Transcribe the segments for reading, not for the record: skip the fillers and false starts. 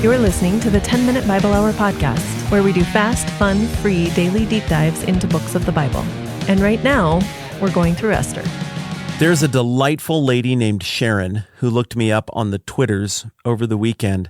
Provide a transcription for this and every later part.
You're listening to the 10-Minute Bible Hour podcast, where we do fast, fun, free daily deep dives into books of the Bible. And right now, we're going through Esther. There's a delightful lady named Sharon who looked me up on the Twitters over the weekend.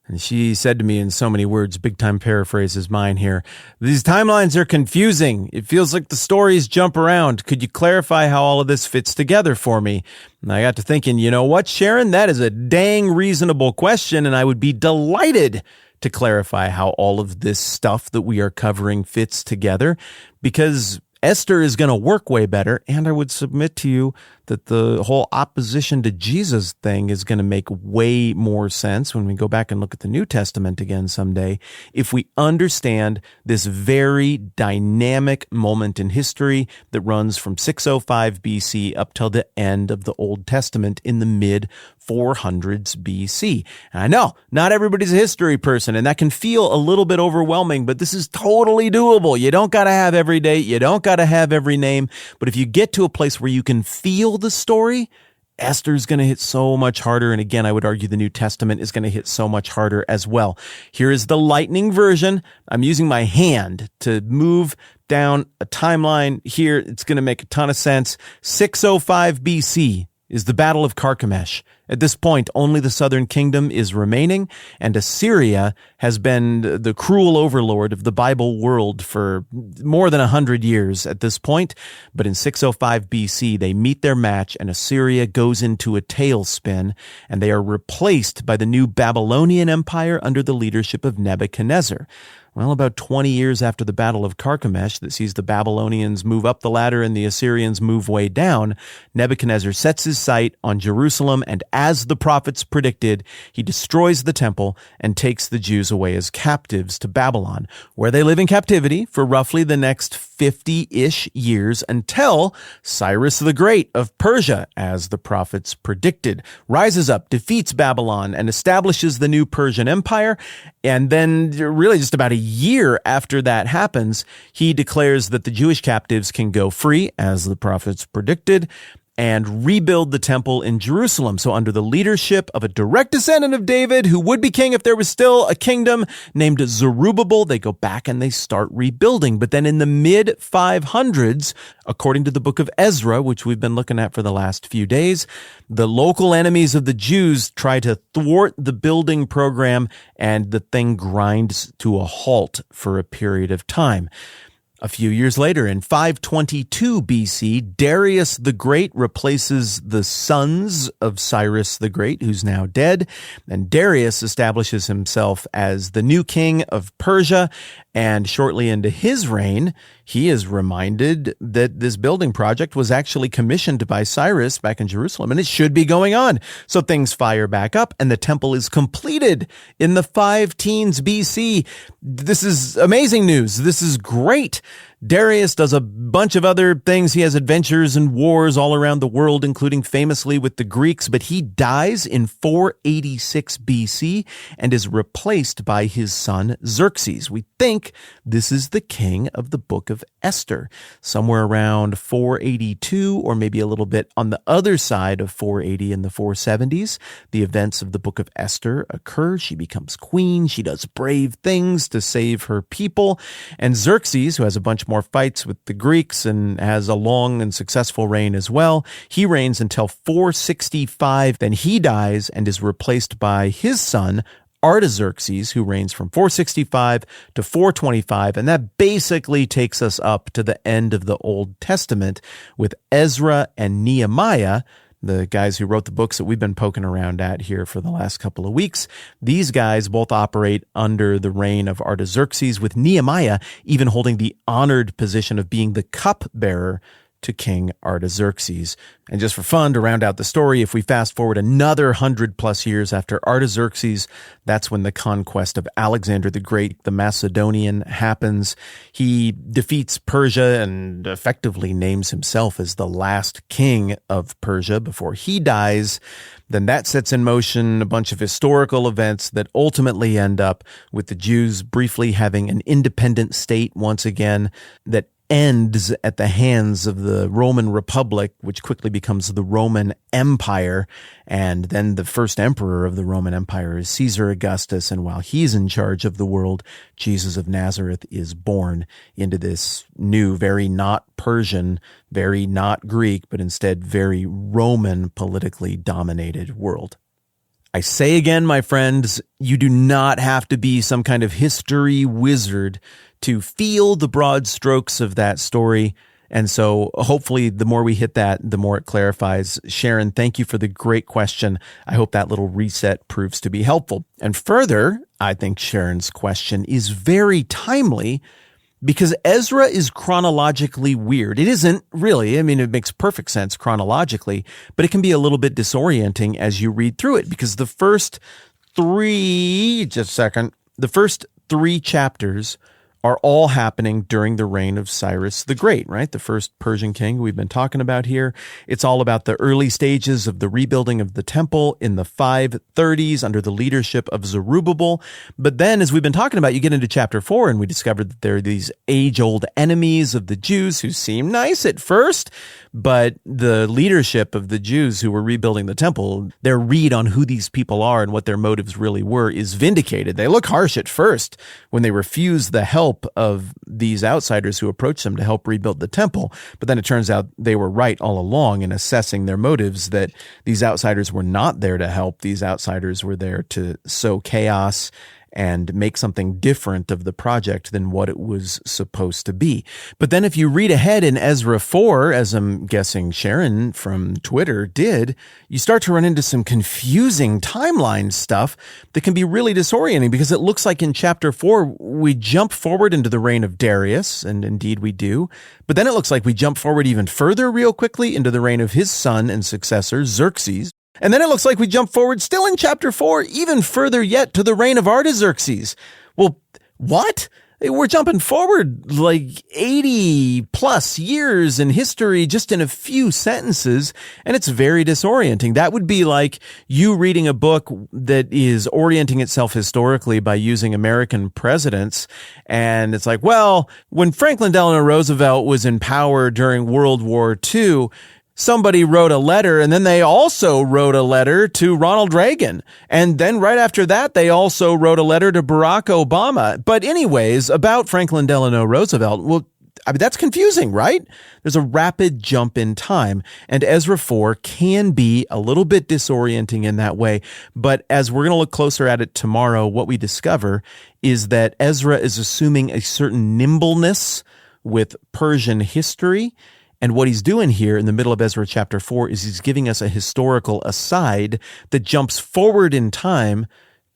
And she said to me in so many words, big time paraphrase is mine here, "These timelines are confusing. It feels like the stories jump around. Could you clarify how all of this fits together for me?" And I got to thinking, you know what, Sharon, that is a dang reasonable question, and I would be delighted to clarify how all of this stuff that we are covering fits together, because Esther is going to work way better, and I would submit to you that the whole opposition to Jesus thing is going to make way more sense when we go back and look at the New Testament again someday, if we understand this very dynamic moment in history that runs from 605 BC up till the end of the Old Testament in the mid-400s BC. And I know not everybody's a history person, and that can feel a little bit overwhelming, but this is totally doable. You don't got to have every date. You don't got to have every name. But if you get to a place where you can feel the story, Esther's going to hit so much harder. And again, I would argue the New Testament is going to hit so much harder as well. Here is the lightning version. I'm using my hand to move down a timeline here. It's going to make a ton of sense. 605 BC is the Battle of Carchemish. At this point, only the southern kingdom is remaining, and Assyria has been the cruel overlord of the Bible world for more than 100 years at this point. But in 605 BC, they meet their match, and Assyria goes into a tailspin, and they are replaced by the new Babylonian Empire under the leadership of Nebuchadnezzar. Well, about 20 years after the Battle of Carchemish that sees the Babylonians move up the ladder and the Assyrians move way down, Nebuchadnezzar sets his sight on Jerusalem, and as the prophets predicted, he destroys the temple and takes the Jews away as captives to Babylon, where they live in captivity for roughly the next 50-ish years until Cyrus the Great of Persia, as the prophets predicted, rises up, defeats Babylon, and establishes the new Persian Empire. And then really just about a year after that happens, he declares that the Jewish captives can go free, as the prophets predicted, and rebuild the temple in Jerusalem. So under the leadership of a direct descendant of David, who would be king if there was still a kingdom, named Zerubbabel, they go back and they start rebuilding. But then in the mid-500s, according to the book of Ezra, which we've been looking at for the last few days, the local enemies of the Jews try to thwart the building program, and the thing grinds to a halt for a period of time. A few years later, in 522 BC, Darius the Great replaces the sons of Cyrus the Great, who's now dead, and Darius establishes himself as the new king of Persia, and shortly into his reign, he is reminded that this building project was actually commissioned by Cyrus back in Jerusalem, and it should be going on. So things fire back up, and the temple is completed in the 5 teens BC. This is amazing news. This is great. Darius does a bunch of other things. He has adventures and wars all around the world, including famously with the Greeks, but he dies in 486 BC and is replaced by his son Xerxes. We think this is the king of the book of Esther, somewhere around 482, or maybe a little bit on the other side of 480 in the 470s. The events of the book of Esther occur. She becomes queen. She does brave things to save her people. And Xerxes, who has a bunch more fights with the Greeks and has a long and successful reign as well, he reigns until 465. Then he dies and is replaced by his son, Artaxerxes, who reigns from 465 to 425, and that basically takes us up to the end of the Old Testament with Ezra and Nehemiah, the guys who wrote the books that we've been poking around at here for the last couple of weeks. These guys both operate under the reign of Artaxerxes, with Nehemiah even holding the honored position of being the cupbearer to King Artaxerxes. And just for fun, to round out the story, if we fast forward another 100+ years after Artaxerxes, that's when the conquest of Alexander the Great, the Macedonian, happens. He defeats Persia and effectively names himself as the last king of Persia before he dies. Then that sets in motion a bunch of historical events that ultimately end up with the Jews briefly having an independent state once again, that ends at the hands of the Roman Republic, which quickly becomes the Roman Empire. And then the first emperor of the Roman Empire is Caesar Augustus. And while he's in charge of the world, Jesus of Nazareth is born into this new, very not Persian, very not Greek, but instead very Roman politically dominated world. I say again, my friends, you do not have to be some kind of history wizard to feel the broad strokes of that story. And so hopefully the more we hit that, the more it clarifies. Sharon, thank you for the great question. I hope that little reset proves to be helpful. And further, I think Sharon's question is very timely because Ezra is chronologically weird. It isn't really. I mean, it makes perfect sense chronologically, but it can be a little bit disorienting as you read through it because the first three chapters are all happening during the reign of Cyrus the Great, right? The first Persian king we've been talking about here. It's all about the early stages of the rebuilding of the temple in the 530s under the leadership of Zerubbabel. But then, as we've been talking about, you get into chapter 4 and we discovered that there are these age-old enemies of the Jews who seem nice at first, but the leadership of the Jews who were rebuilding the temple, their read on who these people are and what their motives really were is vindicated. They look harsh at first when they refuse the help of these outsiders who approach them to help rebuild the temple. But then it turns out they were right all along in assessing their motives, that these outsiders were not there to help. These outsiders were there to sow chaos and make something different of the project than what it was supposed to be. But then if you read ahead in Ezra 4, as I'm guessing Sharon from Twitter did, you start to run into some confusing timeline stuff that can be really disorienting because it looks like in chapter 4, we jump forward into the reign of Darius, and indeed we do. But then it looks like we jump forward even further real quickly into the reign of his son and successor, Xerxes. And then it looks like we jump forward still in chapter 4, even further yet to the reign of Artaxerxes. Well, what? We're jumping forward like 80 plus years in history just in a few sentences, and it's very disorienting. That would be like you reading a book that is orienting itself historically by using American presidents, and it's like, well, when Franklin Delano Roosevelt was in power during World War II, somebody wrote a letter, and then they also wrote a letter to Ronald Reagan. And then right after that, they also wrote a letter to Barack Obama. But anyways, about Franklin Delano Roosevelt, well, I mean, that's confusing, right? There's a rapid jump in time, and Ezra 4 can be a little bit disorienting in that way. But as we're going to look closer at it tomorrow, what we discover is that Ezra is assuming a certain nimbleness with Persian history. And what he's doing here in the middle of Ezra chapter 4 is he's giving us a historical aside that jumps forward in time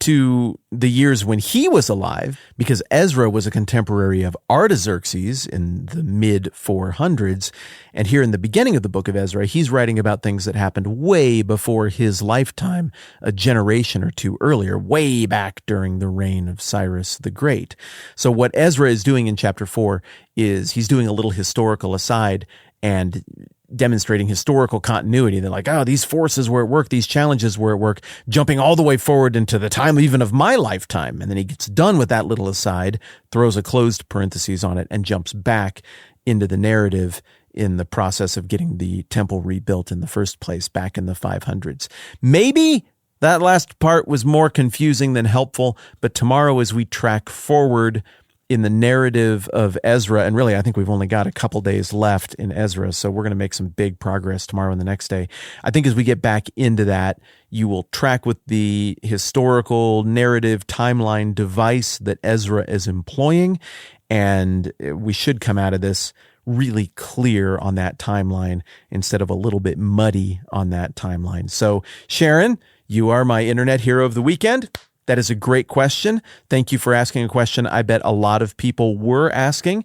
to the years when he was alive, because Ezra was a contemporary of Artaxerxes in the mid-400s. And here in the beginning of the book of Ezra, he's writing about things that happened way before his lifetime, a generation or two earlier, way back during the reign of Cyrus the Great. So what Ezra is doing in chapter 4 is he's doing a little historical aside and demonstrating historical continuity. They're like, oh, these forces were at work, these challenges were at work, jumping all the way forward into the time even of my lifetime. And then he gets done with that little aside, throws a closed parentheses on it, and jumps back into the narrative in the process of getting the temple rebuilt in the first place back in the 500s. Maybe that last part was more confusing than helpful, but tomorrow as we track forward in the narrative of Ezra, and really I think we've only got a couple days left in Ezra, so we're going to make some big progress tomorrow and the next day. I think as we get back into that, you will track with the historical narrative timeline device that Ezra is employing, and we should come out of this really clear on that timeline instead of a little bit muddy on that timeline. So Sharon, you are my internet hero of the weekend. That is a great question. Thank you for asking a question I bet a lot of people were asking.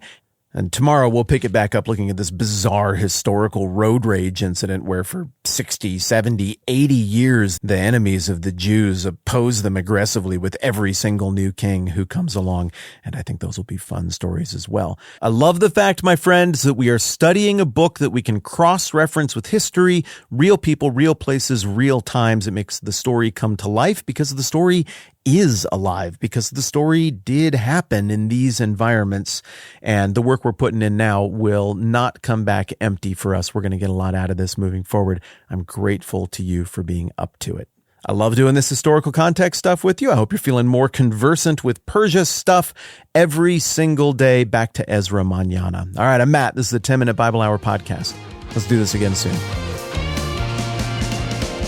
And tomorrow we'll pick it back up looking at this bizarre historical road rage incident where for 60, 70, 80 years, the enemies of the Jews oppose them aggressively with every single new king who comes along. And I think those will be fun stories as well. I love the fact, my friends, that we are studying a book that we can cross-reference with history, real people, real places, real times. It makes the story come to life because the story is alive because the story did happen in these environments, and the work we're putting in now will not come back empty for us. We're going to get a lot out of this moving forward. I'm grateful to you for being up to it. I love doing this historical context stuff with you. I hope you're feeling more conversant with Persia stuff every single day. Back to Ezra mañana. All right, I'm Matt. This is the 10-Minute Bible Hour Podcast. Let's do this again soon.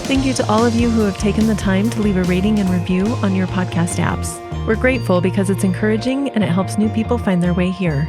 Thank you to all of you who have taken the time to leave a rating and review on your podcast apps. We're grateful because it's encouraging and it helps new people find their way here.